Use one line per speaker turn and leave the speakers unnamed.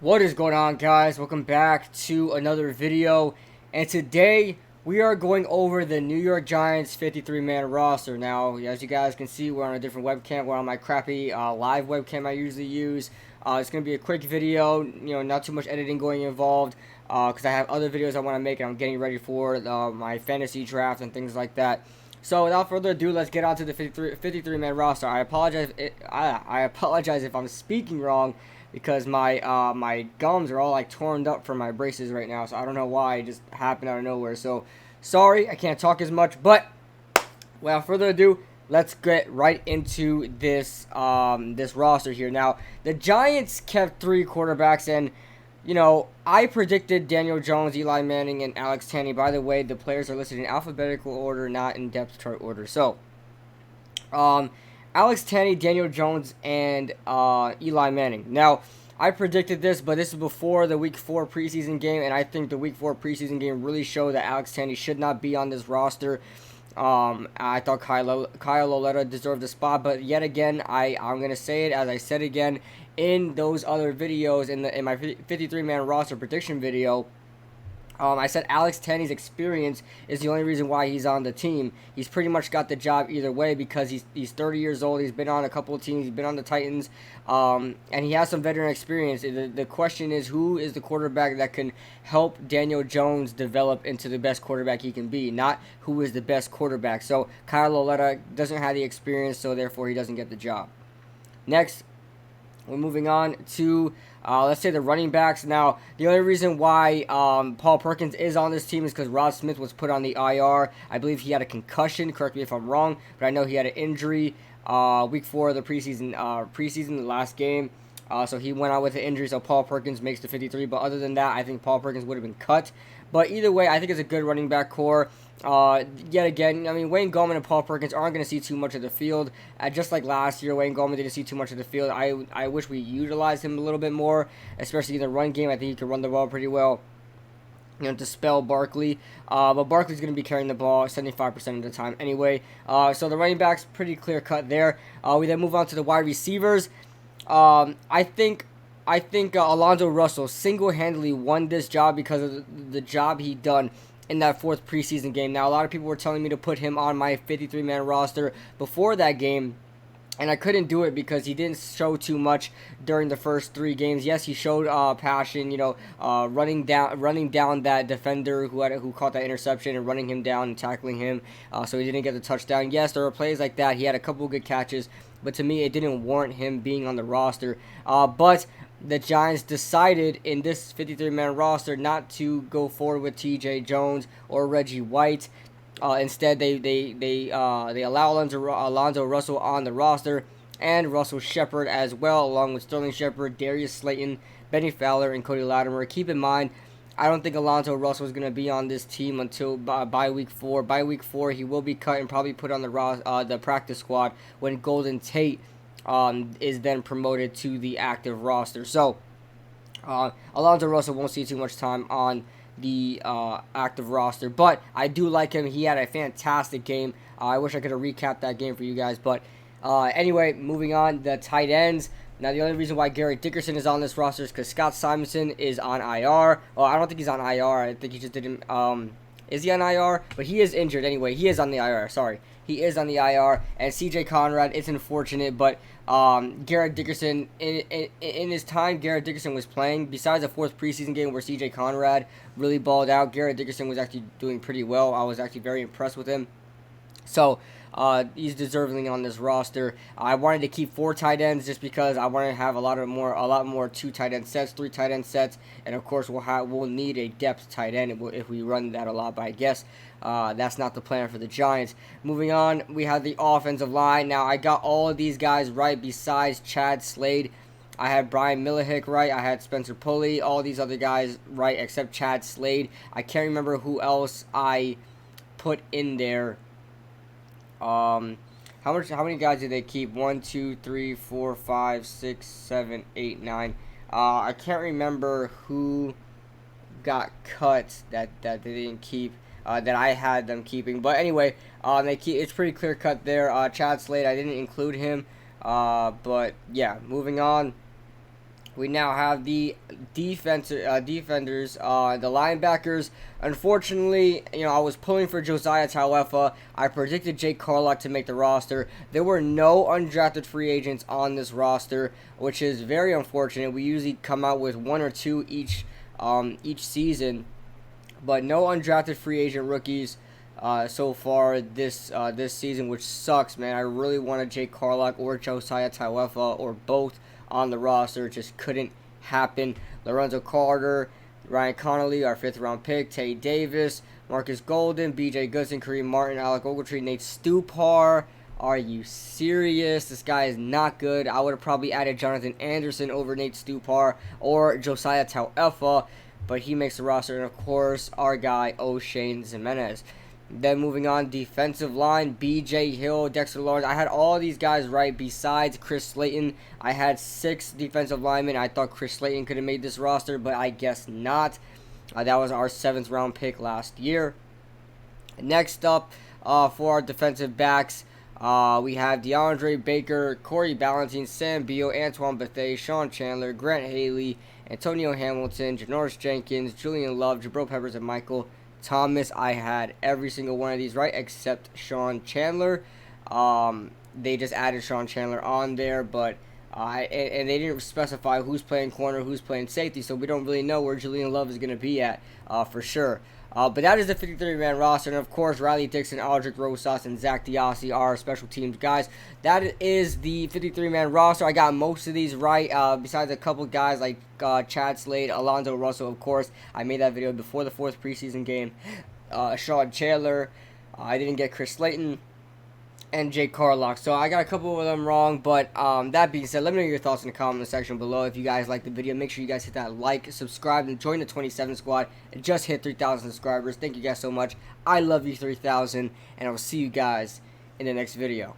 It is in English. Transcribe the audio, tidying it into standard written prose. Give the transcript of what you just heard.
What is going on, guys? Welcome back to another video, and today we are going over the New York Giants 53-man roster. Now, as you guys can see, we're on a different webcam. We're on my crappy live webcam I usually use. It's going to be a quick video, not too much editing going involved, because I have other videos I want to make, and I'm getting ready for my fantasy draft and things like that. So without further ado, let's get on to the 53-man roster. I apologize if I'm speaking wrong, because my gums are all like torn up from my braces right now, so I don't know why. It just happened out of nowhere. So sorry, I can't talk as much, but without further ado, let's get right into this this roster here. Now, the Giants kept 3 quarterbacks, and I predicted Daniel Jones, Eli Manning, and Alex Tanney. By the way, the players are listed in alphabetical order, not in depth chart order. So, Alex Tanney, Daniel Jones, and Eli Manning. Now, I predicted this, but this is before the Week 4 preseason game, and I think the Week 4 preseason game really showed that Alex Tanney should not be on this roster. I thought Kyle Lauletta deserved a spot, but yet again, I'm going to say it as I said again in those other videos, in my 53-man roster prediction video. I said Alex Tanney's experience is the only reason why he's on the team. He's pretty much got the job either way because he's 30 years old. He's been on a couple of teams. He's been on the Titans, and he has some veteran experience. The question is, who is the quarterback that can help Daniel Jones develop into the best quarterback he can be, not who is the best quarterback. So Kyle Lauletta doesn't have the experience, so therefore he doesn't get the job. Next, we're moving on to, let's say, the running backs. Now, the only reason why Paul Perkins is on this team is because Rod Smith was put on the IR. I believe he had a concussion. Correct me if I'm wrong, but I know he had an injury week 4 of the preseason, the last game. So he went out with an injury, so Paul Perkins makes the 53. But other than that, I think Paul Perkins would have been cut. But either way, I think it's a good running back core. Yet again, I mean, Wayne Gallman and Paul Perkins aren't going to see too much of the field. Just like last year, Wayne Gallman didn't see too much of the field. I wish we utilized him a little bit more, especially in the run game. I think he can run the ball pretty well, to spell Barkley. But Barkley's going to be carrying the ball 75% of the time anyway. So the running back's pretty clear cut there. We then move on to the wide receivers. I think Alonzo Russell single-handedly won this job because of the job he done in that 4th preseason game. Now, a lot of people were telling me to put him on my 53-man roster before that game, and I couldn't do it because he didn't show too much during the first 3 games. Yes, he showed passion, running down that defender who caught that interception and running him down and tackling him, so he didn't get the touchdown. Yes, there were plays like that. He had a couple good catches, but to me, it didn't warrant him being on the roster. But the Giants decided in this 53-man roster not to go forward with T.J. Jones or Reggie White. Instead, they allow Alonzo Russell on the roster, and Russell Shepard as well, along with Sterling Shepard, Darius Slayton, Benny Fowler, and Cody Latimer. Keep in mind, I don't think Alonzo Russell is going to be on this team until by week 4. By week 4, he will be cut and probably put on the practice squad when Golden Tate is then promoted to the active roster. So Alonzo Russell won't see too much time on the active roster, but I do like him. He had a fantastic game. I wish I could have recapped that game for you guys, but anyway, moving on, the tight ends. Now, the only reason why Garrett Dickerson is on this roster is because Scott Simonson is on IR. Well, I don't think he's on IR. I think he just didn't. Is he on IR? But he is injured anyway. He is on the IR. Sorry. He is on the IR. And CJ Conrad, it's unfortunate, but Garrett Dickerson, in his time, Garrett Dickerson was playing. Besides the 4th preseason game where CJ Conrad really balled out, Garrett Dickerson was actually doing pretty well. I was actually very impressed with him. So, he's deserving on this roster. I wanted to keep 4 tight ends just because I wanted to have a lot more 2 tight end sets, 3 tight end sets, and of course we'll need a depth tight end if we run that a lot. But I guess that's not the plan for the Giants. Moving on, we have the offensive line. Now, I got all of these guys right besides Chad Slade. I had Brian Millihick right. I had Spencer Pulley. All these other guys right except Chad Slade. I can't remember who else I put in there. How many guys did they keep? 1, 2, 3, 4, 5, 6, 7, 8, 9. I can't remember who got cut that they didn't keep. That I had them keeping. But anyway, it's pretty clear cut there. Chad Slade, I didn't include him. But yeah, moving on. We now have the defenders, the linebackers. Unfortunately, I was pulling for Josiah Tauefa. I predicted Jake Carlock to make the roster. There were no undrafted free agents on this roster, which is very unfortunate. We usually come out with one or two each season, but no undrafted free agent rookies so far this season, which sucks, man. I really wanted Jake Carlock or Josiah Tauefa or both on the roster. It just couldn't happen. Lorenzo Carter, Ryan Connolly, our 5th round pick, Tay Davis, Marcus Golden, BJ Goodson, Kareem Martin, Alec Ogletree, Nate Stupar. Are you serious? This guy is not good. I would have probably added Jonathan Anderson over Nate Stupar or Josiah Tauefa, but he makes the roster. And of course, our guy O'Shane Jimenez. Then moving on, defensive line, B.J. Hill, Dexter Lawrence. I had all these guys right besides Chris Slayton. I had 6 defensive linemen. I thought Chris Slayton could have made this roster, but I guess not. That was our 7th round pick last year. Next up, for our defensive backs, we have DeAndre Baker, Corey Ballentine, Sam Beal, Antoine Bethea, Sean Chandler, Grant Haley, Antonio Hamilton, Janoris Jenkins, Julian Love, Jabril Peppers, and Michael Thomas. I had every single one of these right except Sean Chandler. They just added Sean Chandler on there, but and they didn't specify who's playing corner, who's playing safety, so we don't really know where Julian Love is going to be at for sure. But that is the 53-man roster, and of course, Riley Dixon, Aldrich Rosas, and Zach Diassi are our special teams guys. That is the 53-man roster. I got most of these right, besides a couple guys like Chad Slade, Alonzo Russell, of course. I made that video before the 4th preseason game. Sean Chandler, I didn't get Chris Slayton, and Jake Carlock. So I got a couple of them wrong, but that being said, let me know your thoughts in the comment section below. If you guys like the video, make sure you guys hit that like, subscribe, and join the 27 squad. It just hit 3,000 subscribers. Thank you guys so much. I love you 3,000, and I will see you guys in the next video.